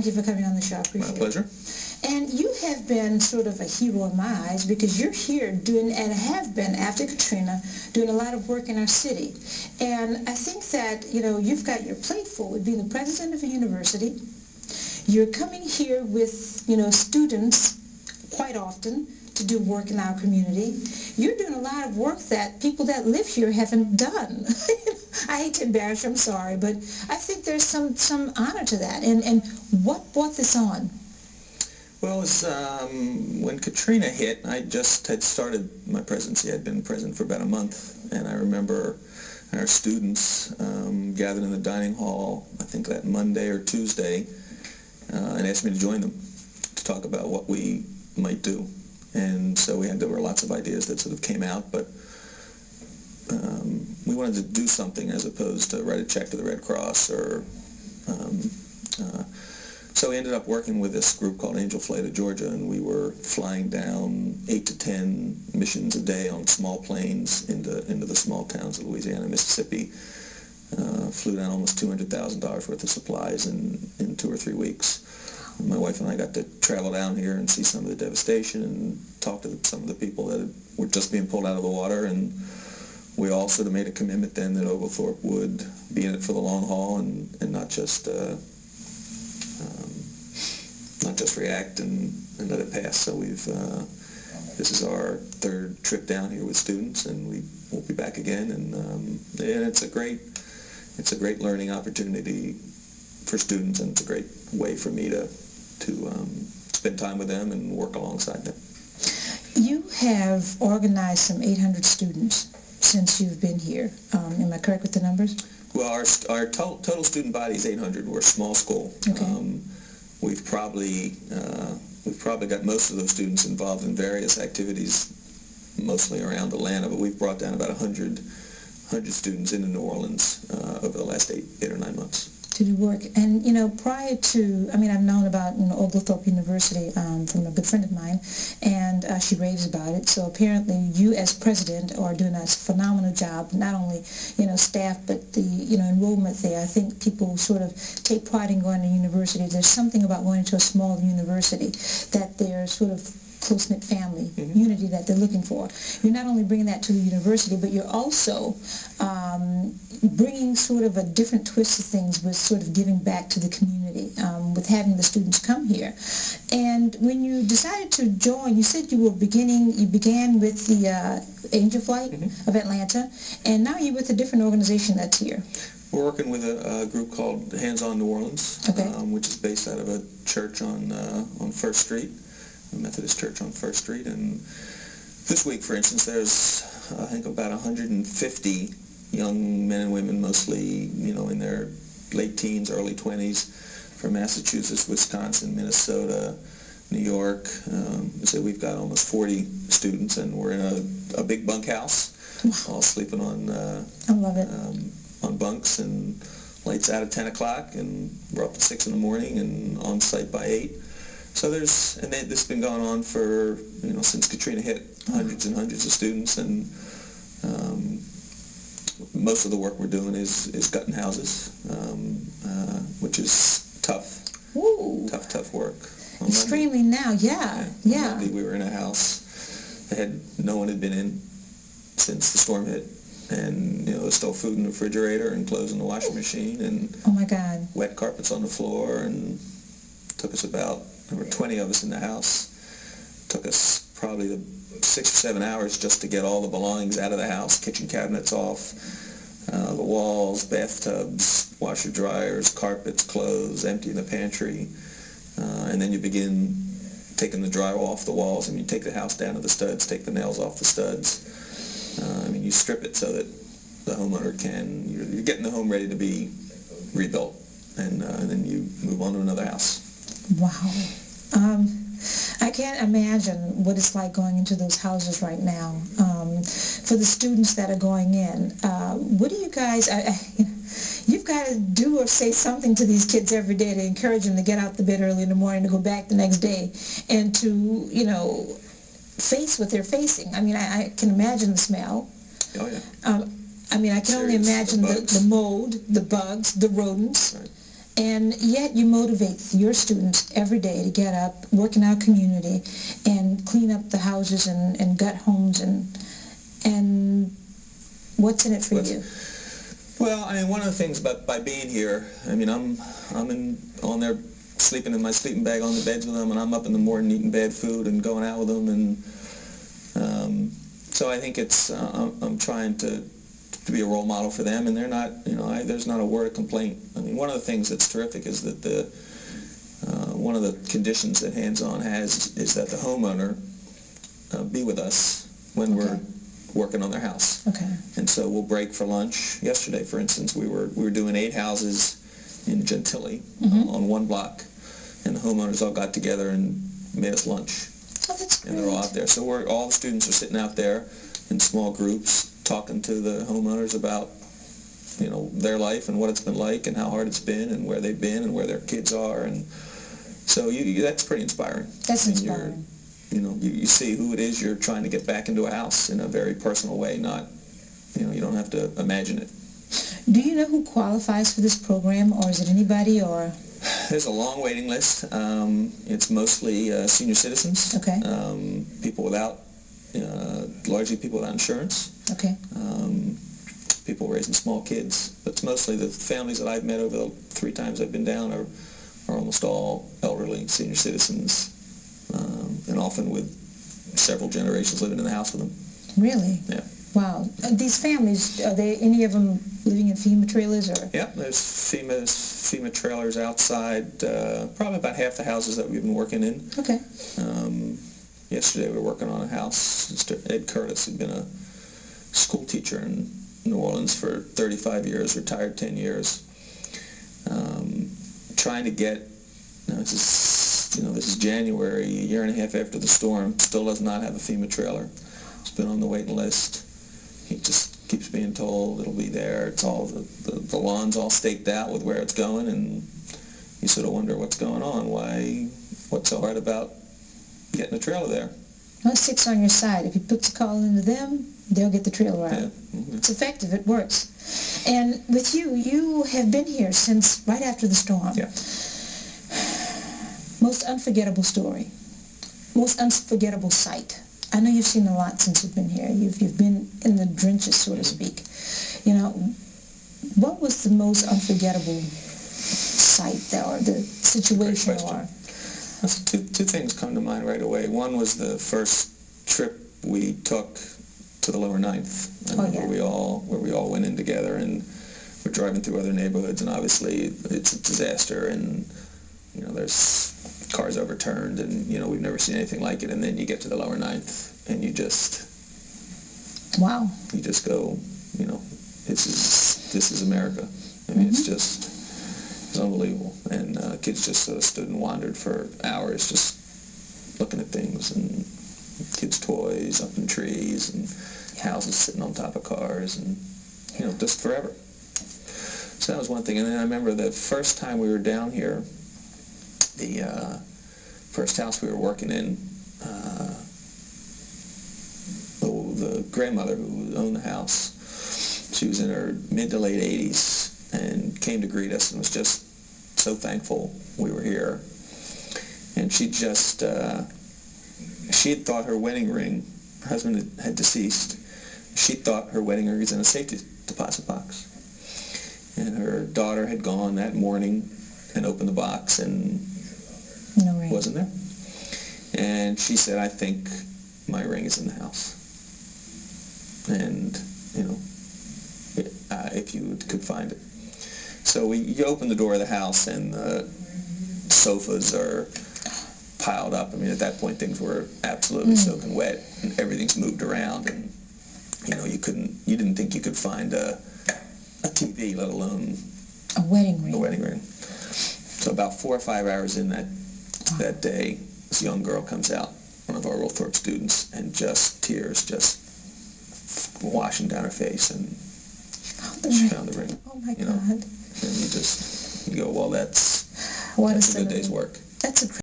Thank you for coming on the show. I appreciate My pleasure. And you have been sort of a hero in my eyes because you're here doing, and have been after Katrina, doing a lot of work in our city. And I think that, you've got your plate full with being the president of a university. You're coming here with, students quite often to do work in our community. You're doing a lot of work that people that live here haven't done. I hate to embarrass you, I'm sorry, but I think there's some honor to that. And what brought this on? Well, it was, when Katrina hit, I just had started my presidency. I'd been president for about a month, and I remember our students gathered in the dining hall, I think that Monday or Tuesday, and asked me to join them to talk about what we might do. And so there were lots of ideas that sort of came out, but we wanted to do something as opposed to write a check to the Red Cross or so we ended up working with this group called Angel Flight of Georgia, and we were flying down 8 to 10 missions a day on small planes into the small towns of Louisiana and Mississippi. Flew down almost $200,000 worth of supplies in 2 or 3 weeks. My wife and I got to travel down here and see some of the devastation and talk to some of the people that were just being pulled out of the water. And we all sort of made a commitment then that Oglethorpe would be in it for the long haul and not just react and let it pass. So this is our 3rd trip down here with students, and we'll be back again. And it's a great learning opportunity for students, and it's a great way for me to spend time with them and work alongside them. You have organized some 800 students since you've been here. Am I correct with the numbers? Well, our total student body is 800. We're a small school. Okay. We've probably got most of those students involved in various activities, mostly around Atlanta, but we've brought down about 100 students into New Orleans over the last 8 or 9 months. To do work. And, prior to, I've known about Oglethorpe University from a good friend of mine, and she raves about it. So apparently you as president are doing a phenomenal job, not only, staff, but the, enrollment there. I think people sort of take pride in going to university. There's something about going to a small university that they're sort of close-knit family, unity that they're looking for. You're not only bringing that to the university, but you're also bringing sort of a different twist to things with sort of giving back to the community, with having the students come here. And when you decided to join, you said you began with the Angel Flight of Atlanta, and now you're with a different organization that's here. We're working with a group called Hands On New Orleans, which is based out of a church on 1st Street. The Methodist Church on 1st Street, and this week, for instance, there's I think about 150 young men and women, mostly in their late teens, early 20s, from Massachusetts, Wisconsin, Minnesota, New York. So we've got almost 40 students, and we're in a big bunkhouse, all sleeping on I love it. On bunks, and lights out at 10 o'clock, and we're up at 6 in the morning and on site by 8. So this has been going on for, since Katrina hit, hundreds and hundreds of students, and most of the work we're doing is gutting houses, which is tough. Ooh. Tough work. Extremely now, yeah. On Monday we were in a house that no one had been in since the storm hit, and there's still food in the refrigerator and clothes in the washing machine, and oh my God, wet carpets on the floor, and took us there were 20 of us in the house. Took us probably 6 or 7 hours just to get all the belongings out of the house, kitchen cabinets off, the walls, bathtubs, washer dryers, carpets, clothes, emptying the pantry. And then you begin taking the drywall off the walls, and you take the house down to the studs, take the nails off the studs. You strip it so that the homeowner you're getting the home ready to be rebuilt, and then you move on to another house. Wow. I can't imagine what it's like going into those houses right now. For the students that are going in, what do you guys, you've got to do or say something to these kids every day to encourage them to get out the bed early in the morning, to go back the next day, and to, face what they're facing. I can imagine the smell. Oh, yeah. I can only imagine the mold, the bugs, the rodents. Right. And yet you motivate your students every day to get up, work in our community, and clean up the houses and gut homes, and what's in it for you? Well, I mean, one of the things by being here, I mean, I'm on there sleeping in my sleeping bag on the beds with them, and I'm up in the morning eating bad food and going out with them, and so I think it's I'm trying to be a role model for them, and they're not, there's not a word of complaint. I mean, one of the things that's terrific is that one of the conditions that Hands-On has is that the homeowner be with us when we're working on their house. Okay. And so we'll break for lunch. Yesterday, for instance, we were doing 8 houses in Gentilly on one block, and the homeowners all got together and made us lunch. Oh, that's great. And they're all out there. So all the students are sitting out there in small groups talking to the homeowners about, their life and what it's been like and how hard it's been and where they've been and where their kids are. And so that's pretty inspiring. That's inspiring. You see who it is you're trying to get back into a house in a very personal way, not, you don't have to imagine it. Do you know who qualifies for this program, or is it anybody, or? There's a long waiting list. It's mostly senior citizens. Okay. People without, largely people without insurance. Okay. People raising small kids. But it's mostly the families that I've met over the 3 times I've been down are almost all elderly senior citizens, and often with several generations living in the house with them. Really? Yeah. Wow. These families, are they any of them living in FEMA trailers, or? Yeah, there's FEMA trailers outside, probably about half the houses that we've been working in. Okay. Yesterday we were working on a house. Mr. Ed Curtis had been a school teacher in New Orleans for 35 years, retired 10 years. Trying to get, this is January, a year and a half after the storm, still does not have a FEMA trailer. It's been on the waiting list. He just keeps being told it'll be there. It's all, the lawn's all staked out with where it's going, and you sort of wonder what's going on. What's so hard about getting a trailer there? Well, six on your side. If you put the call into them, they'll get the trailer out. Yeah. Mm-hmm. It's effective. It works. And with you have been here since right after the storm. Yeah. Most unforgettable story. Most unforgettable sight. I know you've seen a lot since you've been here. You've been in the trenches, so to speak. What was the most unforgettable sight or the situation? Or Two things come to mind right away. One was the first trip we took to the Lower Ninth. I remember we all went in together, and we're driving through other neighborhoods, and obviously it's a disaster, and there's cars overturned, and we've never seen anything like it. And then you get to the Lower Ninth, and you just go, this is America. I mean, it's unbelievable. And kids just sort of stood and wandered for hours, just looking at things, and kids' toys up in trees, and houses sitting on top of cars, and just forever. So that was one thing. And then I remember the first time we were down here, the first house we were working in, the grandmother who owned the house, she was in her mid to late 80s and came to greet us and was just so thankful we were here. And she had thought her wedding ring, her husband had deceased, she thought her wedding ring was in a safety deposit box. And her daughter had gone that morning and opened the box, and no ring wasn't there. And she said, I think my ring is in the house. And, if you could find it. So you open the door of the house, and the sofas are piled up. I mean, at that point, things were absolutely soaking wet, and everything's moved around, and, you didn't think you could find a TV, let alone a wedding ring. A wedding ring. So about 4 or 5 hours in that day, this young girl comes out, one of our Oglethorpe students, and tears just washing down her face, and she found the ring. Oh my God! And you go, well, that's a good day's work. That's a